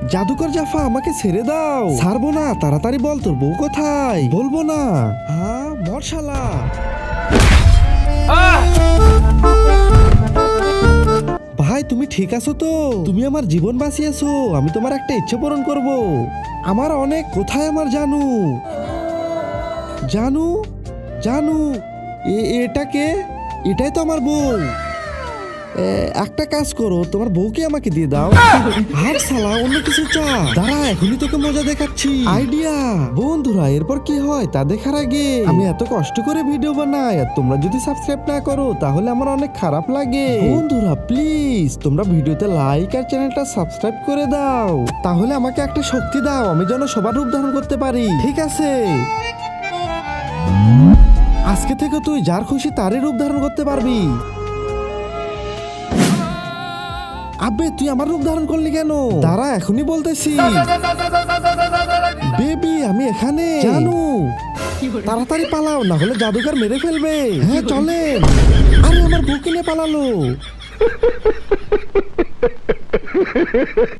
জাদুকর জাফা, আমাকে ছেড়ে দাও। ছাড়বো না, তাড়াতাড়ি বল তোর বউ কোথায়। বলবো না। হ্যাঁ, মরশালা। ভাই, তুমি ঠিক আছো তো? তুমি আমার জীবন বাঁচিয়েছো। আমি তোমার একটা ইচ্ছে পূরণ করব। আমার অনেক কোথায় আমার জানু? জানু, জানু, এটাকে, এটাই তো আমার বউ। একটা কাজ করো, তোমার বউকে আমাকে দিয়ে দাও। আর শালা, অন্য কিছু চা। দাঁড়া, এখনই তোকে মজা দেখাচ্ছি। আইডিয়া। বন্ধুরা, এরপর কি হয় তা দেখার আগে আমি এত কষ্ট করে ভিডিও বানাই, আর তোমরা যদি সাবস্ক্রাইব না করো তাহলে আমার অনেক খারাপ লাগে। বন্ধুরা প্লিজ তোমরা ভিডিওতে লাইক আর চ্যানেলটা সাবস্ক্রাইব করে দাও, তাহলে আমাকে একটা শক্তি দাও, আমি যেন সবার রূপ ধারণ করতে পারি। ঠিক আছে? আজকে থেকে তুই যার খুশি তারই রূপ ধারণ করতে পারবি। আবে, তুই আমার রূপ ধারণ করলি কেন? দাঁড়া, এখনই বলতেছি। বেবি, আমি এখানে। জানু, তাড়াতাড়ি পালাও, না হলে জাদুকর মেরে ফেলবে। হ্যাঁ চলেন। আরে, আমার বউ কিনে পালালো।